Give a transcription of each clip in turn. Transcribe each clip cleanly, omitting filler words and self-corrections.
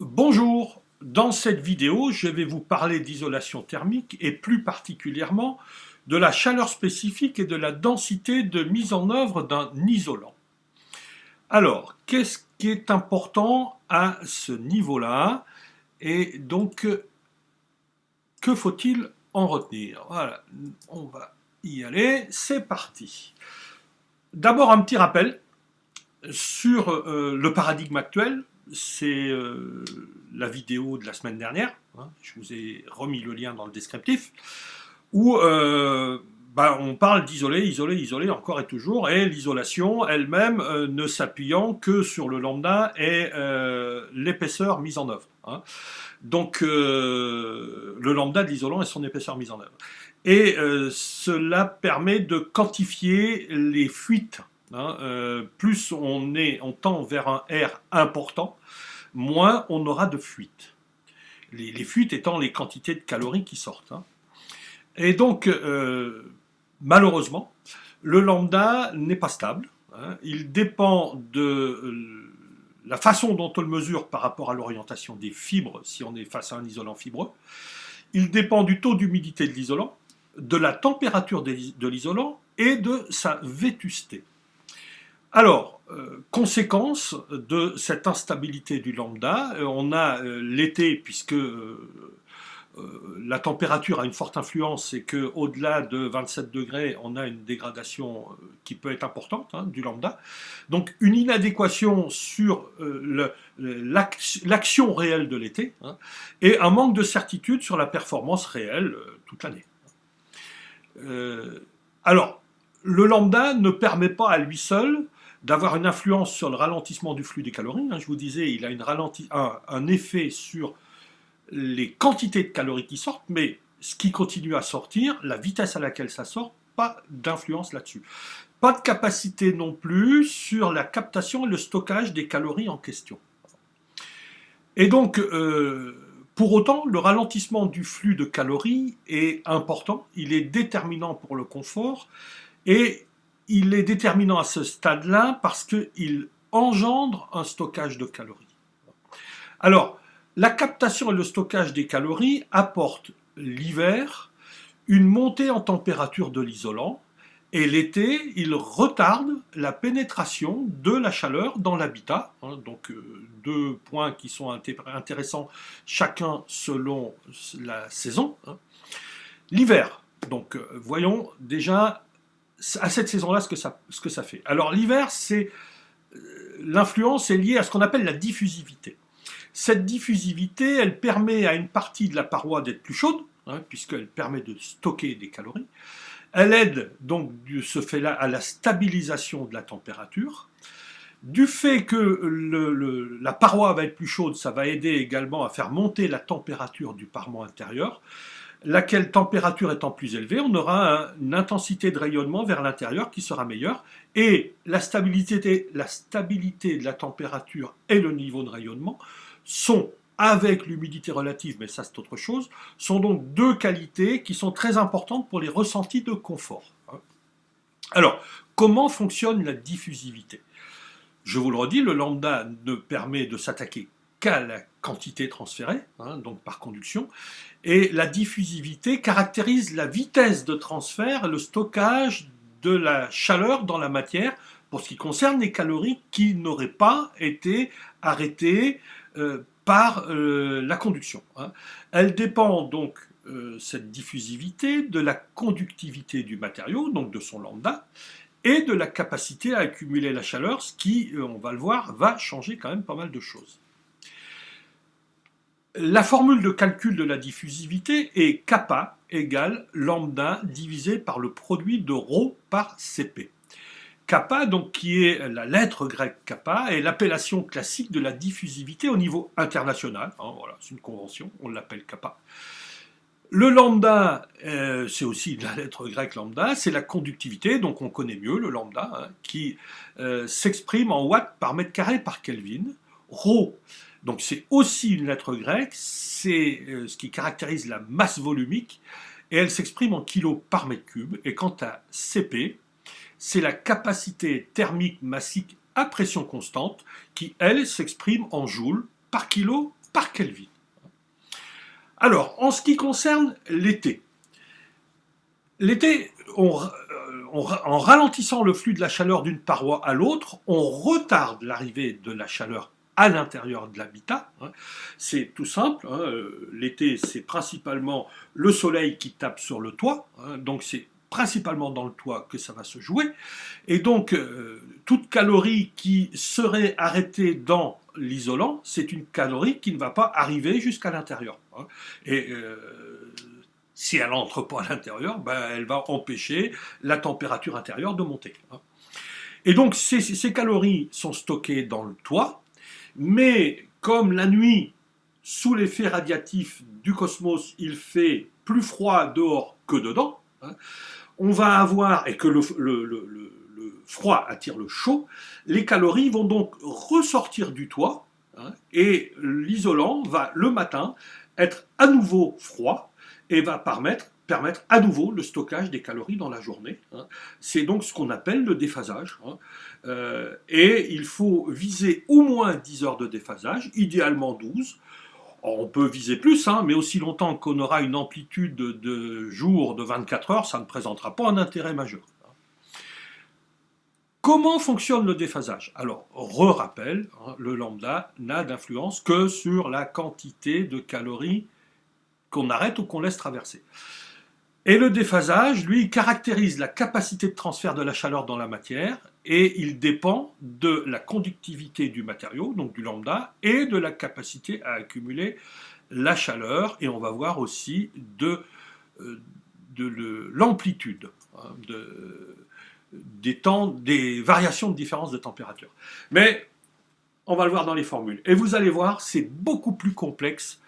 Bonjour, dans cette vidéo, je vais vous parler d'isolation thermique et plus particulièrement de la chaleur spécifique et de la densité de mise en œuvre d'un isolant. Alors, qu'est-ce qui est important à ce niveau-là? Et donc, que faut-il en retenir? Voilà, on va y aller, c'est parti. D'abord, un petit rappel sur le paradigme actuel. C'est la vidéo de la semaine dernière, hein, je vous ai remis le lien dans le descriptif, où on parle d'isoler, isoler, isoler encore et toujours, et l'isolation elle-même ne s'appuyant que sur le lambda et l'épaisseur mise en œuvre. Hein. Donc le lambda de l'isolant et son épaisseur mise en œuvre. Et cela permet de quantifier les fuites. Hein, plus on tend vers un R important, moins on aura de fuites. Les fuites étant les quantités de calories qui sortent. Hein. Et donc, malheureusement, le lambda n'est pas stable. Hein. Il dépend de la façon dont on le mesure par rapport à l'orientation des fibres, si on est face à un isolant fibreux. Il dépend du taux d'humidité de l'isolant, de la température de l'isolant et de sa vétusté. Alors, conséquence de cette instabilité du lambda, on a l'été, puisque la température a une forte influence, et qu'au-delà de 27 degrés, on a une dégradation qui peut être importante, hein, du lambda. Donc une inadéquation sur l'action réelle de l'été, hein, et un manque de certitude sur la performance réelle toute l'année. Alors, le lambda ne permet pas à lui seul d'avoir une influence sur le ralentissement du flux des calories. Je vous disais, il a un effet sur les quantités de calories qui sortent, mais ce qui continue à sortir, la vitesse à laquelle ça sort, pas d'influence là-dessus. Pas de capacité non plus sur la captation et le stockage des calories en question. Et donc, pour autant, le ralentissement du flux de calories est important, il est déterminant pour le confort, et il est déterminant à ce stade-là parce qu'il engendre un stockage de calories. Alors, la captation et le stockage des calories apportent l'hiver une montée en température de l'isolant, et l'été, il retarde la pénétration de la chaleur dans l'habitat. Hein, donc deux points qui sont intéressants, chacun selon la saison. Hein. L'hiver, donc voyons déjà à cette saison-là ce que ça fait. Alors l'hiver, l'influence est liée à ce qu'on appelle la diffusivité. Cette diffusivité, elle permet à une partie de la paroi d'être plus chaude, hein, puisqu'elle permet de stocker des calories. Elle aide donc de ce fait-là à la stabilisation de la température. Du fait que la paroi va être plus chaude, ça va aider également à faire monter la température du parement intérieur, laquelle température étant plus élevée, on aura une intensité de rayonnement vers l'intérieur qui sera meilleure, et la stabilité de la température et le niveau de rayonnement sont, avec l'humidité relative, mais ça c'est autre chose, sont donc deux qualités qui sont très importantes pour les ressentis de confort. Alors, comment fonctionne la diffusivité? Je vous le redis, le lambda ne permet de s'attaquer qu'à la quantité transférée, hein, donc par conduction, et la diffusivité caractérise la vitesse de transfert et le stockage de la chaleur dans la matière pour ce qui concerne les calories qui n'auraient pas été arrêtées par la conduction. Hein. Elle dépend donc, cette diffusivité, de la conductivité du matériau, donc de son lambda, et de la capacité à accumuler la chaleur, ce qui, on va le voir, va changer quand même pas mal de choses. La formule de calcul de la diffusivité est kappa égale lambda divisé par le produit de ρ par Cp. Kappa, donc, qui est la lettre grecque kappa, est l'appellation classique de la diffusivité au niveau international. Hein, voilà, c'est une convention, on l'appelle kappa. Le lambda, c'est aussi la lettre grecque lambda, c'est la conductivité, donc on connaît mieux le lambda, hein, qui s'exprime en watts par mètre carré par Kelvin. Rho, donc c'est aussi une lettre grecque, c'est ce qui caractérise la masse volumique, et elle s'exprime en kilos par mètre cube. Et quant à Cp, c'est la capacité thermique massique à pression constante, qui, elle, s'exprime en joules par kilo par Kelvin. Alors, en ce qui concerne l'été, en ralentissant le flux de la chaleur d'une paroi à l'autre, on retarde l'arrivée de la chaleur à l'intérieur de l'habitat. C'est tout simple. L'été, c'est principalement le soleil qui tape sur le toit. Donc c'est principalement dans le toit que ça va se jouer. Et donc, toute calorie qui serait arrêtée dans l'isolant, c'est une calorie qui ne va pas arriver jusqu'à l'intérieur. Et si elle n'entre pas à l'intérieur, elle va empêcher la température intérieure de monter. Et donc, ces calories sont stockées dans le toit, mais comme la nuit, sous l'effet radiatif du cosmos, il fait plus froid dehors que dedans, on va avoir, et que le froid attire le chaud, les calories vont donc ressortir du toit, et l'isolant va, le matin, être à nouveau froid, et va permettre à nouveau le stockage des calories dans la journée. C'est donc ce qu'on appelle le déphasage. Et il faut viser au moins 10 heures de déphasage, idéalement 12. On peut viser plus, mais aussi longtemps qu'on aura une amplitude de jour de 24 heures, ça ne présentera pas un intérêt majeur. Comment fonctionne le déphasage? Alors, rappel, le lambda n'a d'influence que sur la quantité de calories qu'on arrête ou qu'on laisse traverser. Et le déphasage, lui, caractérise la capacité de transfert de la chaleur dans la matière et il dépend de la conductivité du matériau, donc du lambda, et de la capacité à accumuler la chaleur. Et on va voir aussi de l'amplitude des variations de différence de température. Mais on va le voir dans les formules. Et vous allez voir, c'est beaucoup plus complexe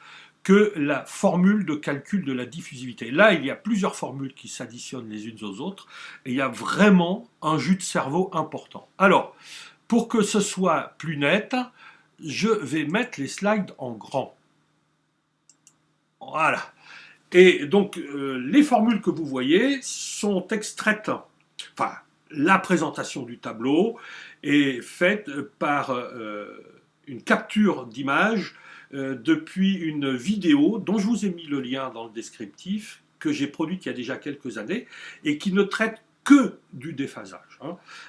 que la formule de calcul de la diffusivité. Là, il y a plusieurs formules qui s'additionnent les unes aux autres, et il y a vraiment un jus de cerveau important. Alors, pour que ce soit plus net, je vais mettre les slides en grand. Voilà. Et donc, les formules que vous voyez sont extraites, enfin, la présentation du tableau est faite par une capture d'image depuis une vidéo dont je vous ai mis le lien dans le descriptif, que j'ai produite il y a déjà quelques années, et qui ne traite que du déphasage.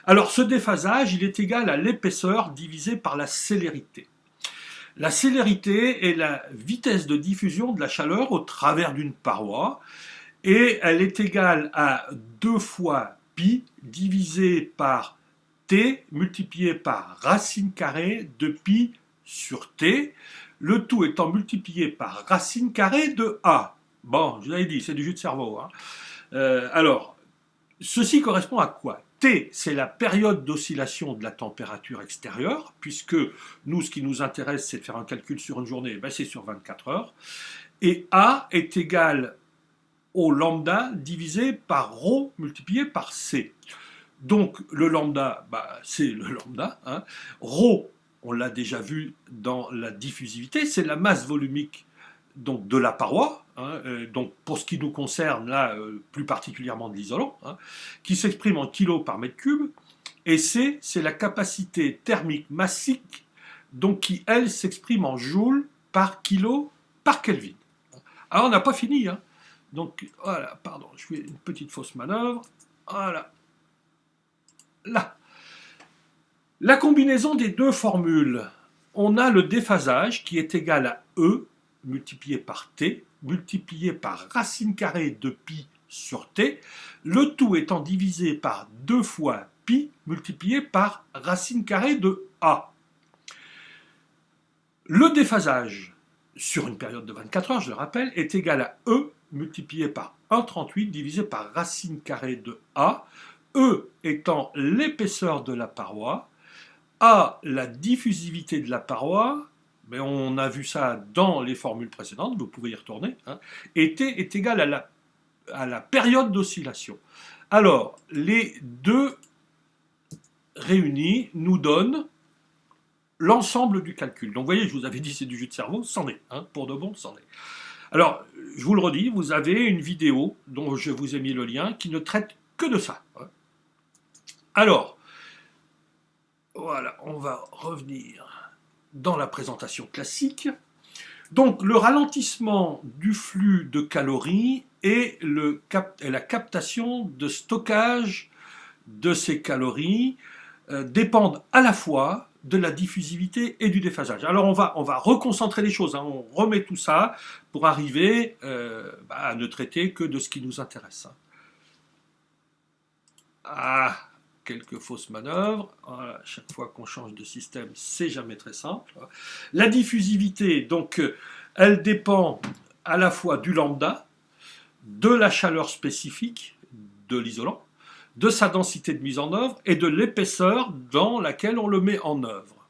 Alors ce déphasage, il est égal à l'épaisseur divisée par la célérité. La célérité est la vitesse de diffusion de la chaleur au travers d'une paroi, et elle est égale à 2 fois pi divisé par t multiplié par racine carrée de pi sur t, le tout étant multiplié par racine carrée de A. Bon, je vous avais dit, c'est du jus de cerveau. Alors, ceci correspond à quoi? T, c'est la période d'oscillation de la température extérieure, puisque nous, ce qui nous intéresse, c'est de faire un calcul sur une journée, c'est sur 24 heures. Et A est égal au lambda divisé par ρ multiplié par C. Donc, le lambda, c'est le lambda. Ρ, on l'a déjà vu dans la diffusivité, c'est la masse volumique donc, de la paroi, donc pour ce qui nous concerne là, plus particulièrement de l'isolant, qui s'exprime en kilo par mètre cube, et C, c'est la capacité thermique massique, donc qui, elle, s'exprime en joules par kilo par Kelvin. Alors, on n'a pas fini, donc voilà, pardon, je fais une petite fausse manœuvre, voilà, là. La combinaison des deux formules, on a le déphasage qui est égal à E multiplié par T, multiplié par racine carrée de pi sur T, le tout étant divisé par 2 fois pi multiplié par racine carrée de A. Le déphasage sur une période de 24 heures, je le rappelle, est égal à E multiplié par 1,38 divisé par racine carrée de A, E étant l'épaisseur de la paroi, A, la diffusivité de la paroi, mais on a vu ça dans les formules précédentes, vous pouvez y retourner, et T est égal à la période d'oscillation. Alors, les deux réunis nous donnent l'ensemble du calcul. Donc, vous voyez, je vous avais dit c'est du jus de cerveau, c'en est, pour de bon, c'en est. Alors, je vous le redis, vous avez une vidéo dont je vous ai mis le lien qui ne traite que de ça. Alors, voilà, on va revenir dans la présentation classique. Donc le ralentissement du flux de calories et la captation de stockage de ces calories dépendent à la fois de la diffusivité et du déphasage. Alors on va reconcentrer les choses, hein. On remet tout ça pour arriver à ne traiter que de ce qui nous intéresse. Ah, quelques fausses manœuvres. Voilà, chaque fois qu'on change de système, c'est jamais très simple. La diffusivité, donc, elle dépend à la fois du lambda, de la chaleur spécifique de l'isolant, de sa densité de mise en œuvre et de l'épaisseur dans laquelle on le met en œuvre.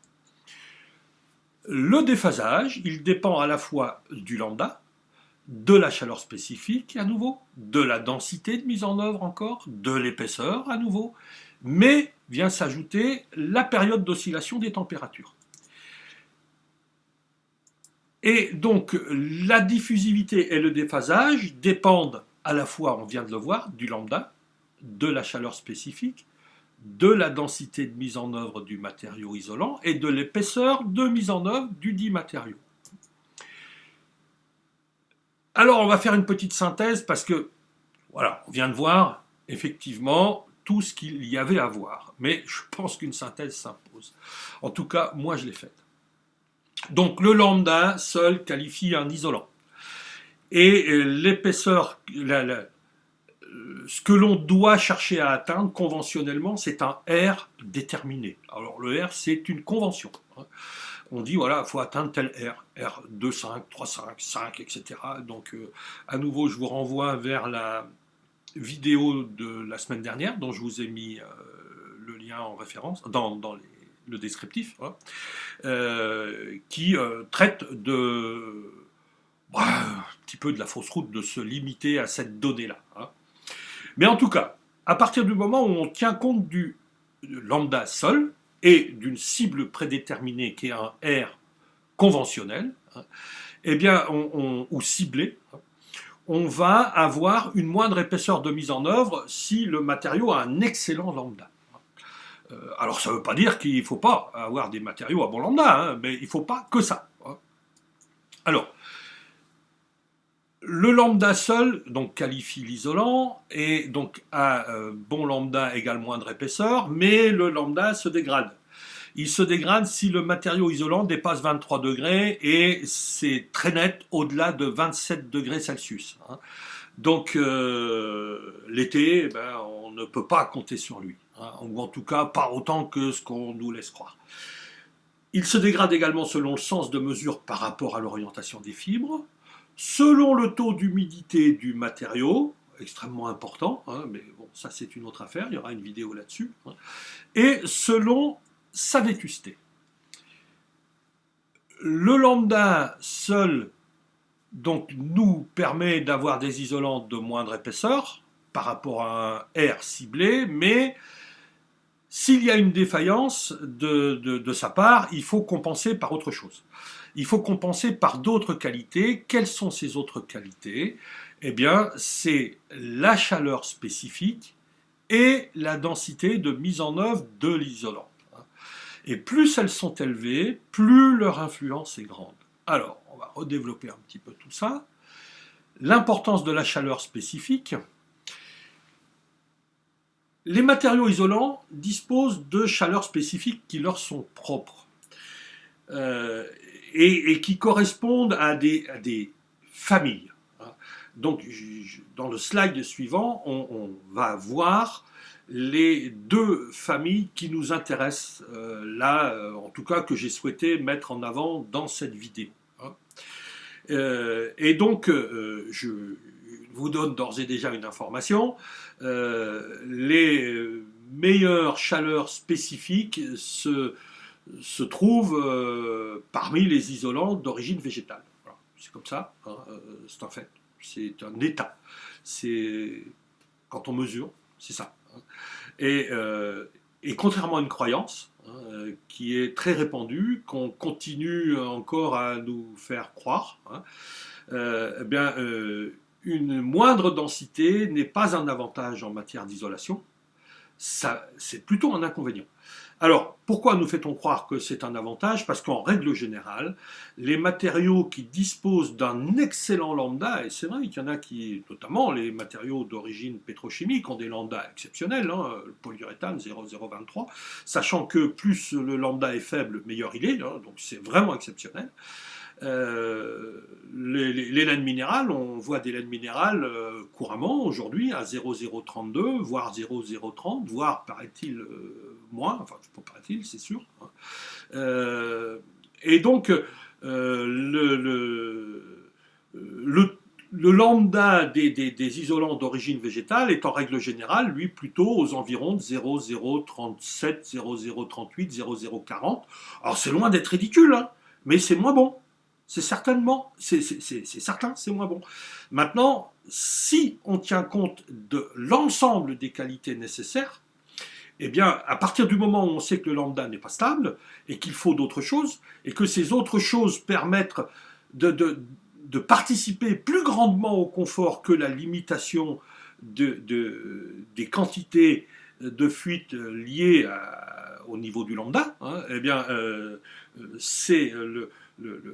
Le déphasage, il dépend à la fois du lambda, de la chaleur spécifique à nouveau, de la densité de mise en œuvre encore, de l'épaisseur à nouveau, mais vient s'ajouter la période d'oscillation des températures. Et donc la diffusivité et le déphasage dépendent à la fois, on vient de le voir, du lambda, de la chaleur spécifique, de la densité de mise en œuvre du matériau isolant et de l'épaisseur de mise en œuvre du dit matériau. Alors on va faire une petite synthèse parce que, voilà, on vient de voir effectivement tout ce qu'il y avait à voir. Mais je pense qu'une synthèse s'impose. En tout cas, moi je l'ai faite. Donc le lambda seul qualifie un isolant. Et l'épaisseur, ce que l'on doit chercher à atteindre conventionnellement, c'est un R déterminé. Alors le R, c'est une convention. On dit, voilà, il faut atteindre tel R, R 2,5, 3,5, 5, etc. Donc, à nouveau, je vous renvoie vers la vidéo de la semaine dernière, dont je vous ai mis le lien en référence, dans le descriptif, hein, qui traite un petit peu de la fausse route de se limiter à cette donnée-là. Hein. Mais en tout cas, à partir du moment où on tient compte du lambda seul, et d'une cible prédéterminée qui est un R conventionnel, hein, eh bien, ou ciblé, on va avoir une moindre épaisseur de mise en œuvre si le matériau a un excellent lambda. Alors ça ne veut pas dire qu'il ne faut pas avoir des matériaux à bon lambda, hein, mais il ne faut pas que ça. Hein. Alors, le lambda seul donc qualifie l'isolant et donc à bon lambda égale moindre épaisseur, mais le lambda se dégrade. Il se dégrade si le matériau isolant dépasse 23 degrés et c'est très net au-delà de 27 degrés Celsius. Hein. Donc l'été, on ne peut pas compter sur lui, hein, ou en tout cas pas autant que ce qu'on nous laisse croire. Il se dégrade également selon le sens de mesure par rapport à l'orientation des fibres, selon le taux d'humidité du matériau, extrêmement important, hein, mais bon, ça c'est une autre affaire, il y aura une vidéo là-dessus, hein, et selon sa vétusté. Le lambda seul donc, nous permet d'avoir des isolants de moindre épaisseur par rapport à un R ciblé, mais s'il y a une défaillance de sa part, il faut compenser par autre chose. Il faut compenser par d'autres qualités. Quelles sont ces autres qualités? Eh bien, c'est la chaleur spécifique et la densité de mise en œuvre de l'isolant. Et plus elles sont élevées, plus leur influence est grande. Alors, on va redévelopper un petit peu tout ça. L'importance de la chaleur spécifique. Les matériaux isolants disposent de chaleurs spécifiques qui leur sont propres. Et qui correspondent à des familles. Donc, dans le slide suivant, on va voir les deux familles qui nous intéressent là, en tout cas que j'ai souhaité mettre en avant dans cette vidéo. Et donc, je vous donne d'ores et déjà une information. Les meilleures chaleurs spécifiques se trouve parmi les isolants d'origine végétale. Voilà. C'est comme ça, hein, c'est un fait, c'est un état. C'est quand on mesure, c'est ça. Hein. Et contrairement à une croyance hein, qui est très répandue, qu'on continue encore à nous faire croire, hein, une moindre densité n'est pas un avantage en matière d'isolation, c'est plutôt un inconvénient. Alors, pourquoi nous fait-on croire que c'est un avantage? Parce qu'en règle générale, les matériaux qui disposent d'un excellent lambda, et c'est vrai qu'il y en a qui, notamment les matériaux d'origine pétrochimique, ont des lambdas exceptionnels, hein, le polyuréthane 0,023, sachant que plus le lambda est faible, meilleur il est, hein, donc c'est vraiment exceptionnel. Les laines minérales, on voit des laines minérales couramment aujourd'hui à 0,032, voire 0,030, voire paraît-il moins, enfin pas paraît-il, c'est sûr. Hein. Et donc le lambda des isolants d'origine végétale est en règle générale, lui, plutôt aux environs de 0,037, 0,038, 0,040. Alors c'est loin d'être ridicule, hein, mais c'est moins bon. C'est certainement, c'est certain, c'est moins bon. Maintenant, si on tient compte de l'ensemble des qualités nécessaires, eh bien, à partir du moment où on sait que le lambda n'est pas stable et qu'il faut d'autres choses, et que ces autres choses permettent de participer plus grandement au confort que la limitation des quantités de fuite liées au niveau du lambda, hein, eh bien, c'est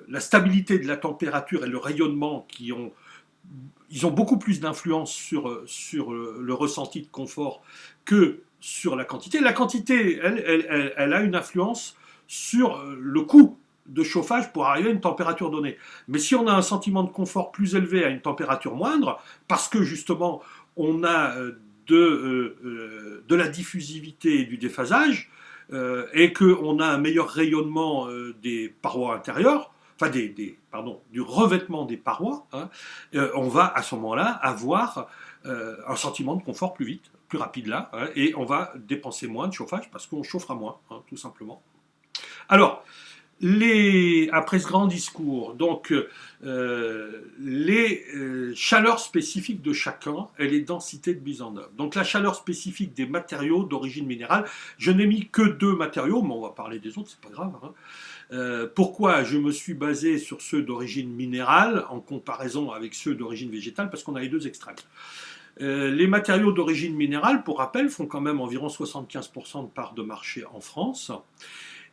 la stabilité de la température et le rayonnement ils ont beaucoup plus d'influence sur le ressenti de confort que sur la quantité. La quantité, elle a une influence sur le coût de chauffage pour arriver à une température donnée. Mais si on a un sentiment de confort plus élevé à une température moindre, parce que justement on a de la diffusivité et du déphasage, et qu'on a un meilleur rayonnement des parois intérieures, enfin du revêtement des parois, hein, on va à ce moment-là avoir un sentiment de confort plus vite, plus rapide là, hein, et on va dépenser moins de chauffage parce qu'on chauffera moins, hein, tout simplement. Alors, après ce grand discours, donc les chaleurs spécifiques de chacun et les densités de mise en œuvre. Donc la chaleur spécifique des matériaux d'origine minérale, je n'ai mis que 2 matériaux, mais on va parler des autres, c'est pas grave. Hein. Pourquoi je me suis basé sur ceux d'origine minérale en comparaison avec ceux d'origine végétale? Parce qu'on a les 2 extrêmes. Les matériaux d'origine minérale, pour rappel, font quand même environ 75% de part de marché en France.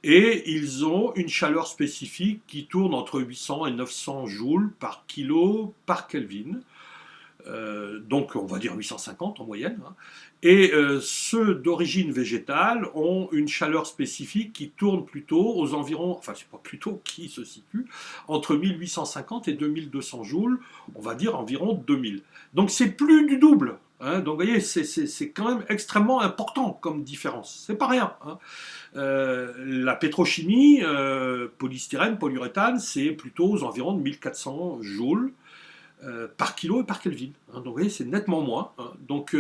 Et ils ont une chaleur spécifique qui tourne entre 800 et 900 joules par kilo par Kelvin. Donc on va dire 850 en moyenne. Hein. Et ceux d'origine végétale ont une chaleur spécifique qui tourne plutôt aux environs, enfin c'est pas plutôt, qui se situe entre 1850 et 2200 joules, on va dire environ 2000. Donc c'est plus du double. Hein. Donc vous voyez, c'est quand même extrêmement important comme différence. C'est pas rien. Hein. La pétrochimie, polystyrène, polyuréthane, c'est plutôt aux environs de 1400 joules par kilo et par Kelvin. Hein, donc vous voyez, c'est nettement moins. Hein. Donc,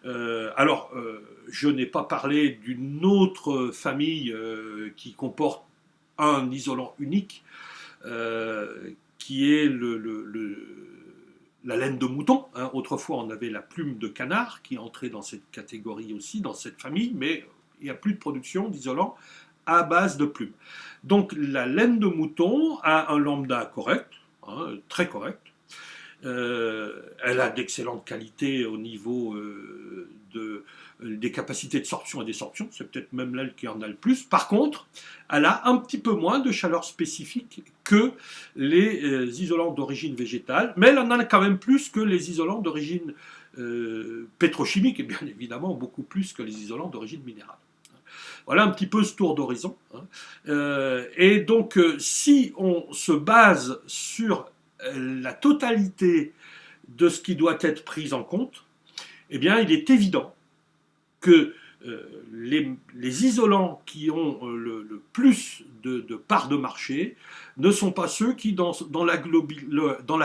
je n'ai pas parlé d'une autre famille qui comporte un isolant unique, qui est la laine de mouton. Hein. Autrefois, on avait la plume de canard qui entrait dans cette catégorie aussi, dans cette famille, mais il n'y a plus de production d'isolant à base de plumes. Donc la laine de mouton a un lambda correct, hein, très correct. Elle a d'excellentes qualités au niveau des capacités de sorption et d'absorption, c'est peut-être même elle qui en a le plus. Par contre, elle a un petit peu moins de chaleur spécifique que les isolants d'origine végétale, mais elle en a quand même plus que les isolants d'origine pétrochimique, et bien évidemment beaucoup plus que les isolants d'origine minérale. Voilà un petit peu ce tour d'horizon. Hein. Et donc, si on se base sur la totalité de ce qui doit être pris en compte, eh bien, il est évident que les isolants qui ont le plus de part de marché ne sont pas ceux qui, dans la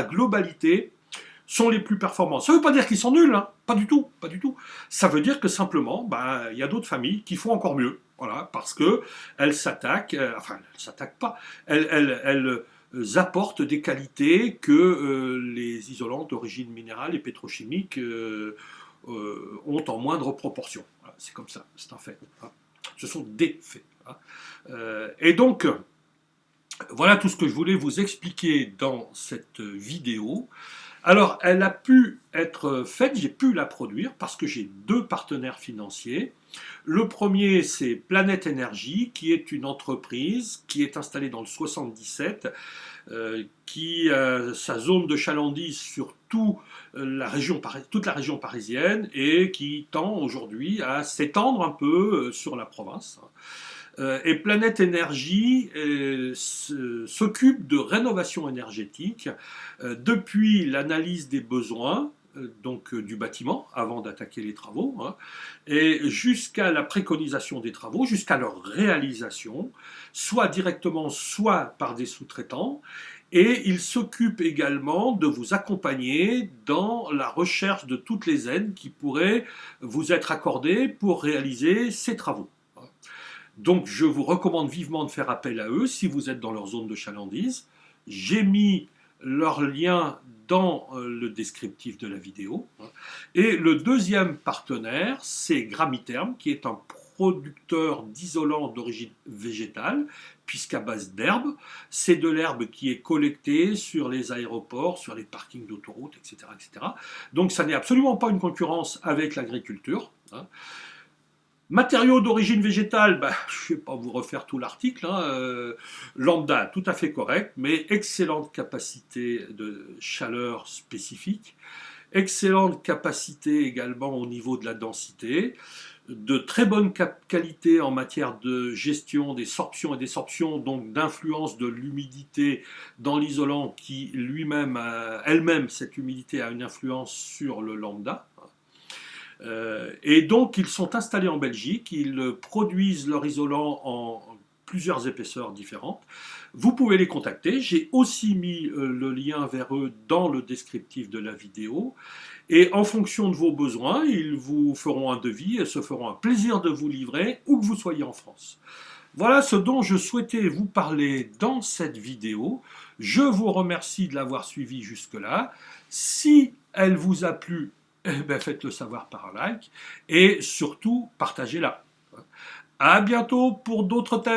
globalité, sont les plus performants. Ça ne veut pas dire qu'ils sont nuls, hein, pas du tout, pas du tout. Ça veut dire que simplement, y a d'autres familles qui font encore mieux, voilà, parce que elles s'attaquent, elles s'attaquent pas, elles apportent des qualités que les isolants d'origine minérale et pétrochimique ont en moindre proportion. Voilà, c'est comme ça, c'est un fait. Hein. Ce sont des faits. Hein. Et donc, voilà tout ce que je voulais vous expliquer dans cette vidéo. Alors, elle a pu être faite, j'ai pu la produire parce que j'ai deux partenaires financiers. Le premier, c'est Planète Énergie, qui est une entreprise qui est installée dans le 77, qui a sa zone de chalandise sur toute la région parisienne et qui tend aujourd'hui à s'étendre un peu sur la province. Et Planète Énergie s'occupe de rénovation énergétique depuis l'analyse des besoins donc du bâtiment avant d'attaquer les travaux, hein, et jusqu'à la préconisation des travaux, jusqu'à leur réalisation, soit directement, soit par des sous-traitants. Et il s'occupe également de vous accompagner dans la recherche de toutes les aides qui pourraient vous être accordées pour réaliser ces travaux. Donc je vous recommande vivement de faire appel à eux si vous êtes dans leur zone de chalandise. J'ai mis leur lien dans le descriptif de la vidéo. Et le deuxième partenaire, c'est Gramiterm, qui est un producteur d'isolants d'origine végétale, puisqu'à base d'herbe, c'est de l'herbe qui est collectée sur les aéroports, sur les parkings d'autoroutes, etc., etc. Donc ça n'est absolument pas une concurrence avec l'agriculture. Matériaux d'origine végétale, je ne vais pas vous refaire tout l'article, lambda, tout à fait correct, mais excellente capacité de chaleur spécifique, excellente capacité également au niveau de la densité, de très bonne qualité en matière de gestion des sorptions et des sorptions, donc d'influence de l'humidité dans l'isolant qui lui-même, elle-même, cette humidité a une influence sur le lambda. Et donc ils sont installés en Belgique, ils produisent leur isolant en plusieurs épaisseurs différentes. Vous pouvez les contacter, j'ai aussi mis le lien vers eux dans le descriptif de la vidéo. Et en fonction de vos besoins, ils vous feront un devis et se feront un plaisir de vous livrer où que vous soyez en France. Voilà ce dont je souhaitais vous parler dans cette vidéo. Je vous remercie de l'avoir suivi jusque-là. Si elle vous a plu, faites-le savoir par un like et surtout partagez-la. À bientôt pour d'autres thèmes.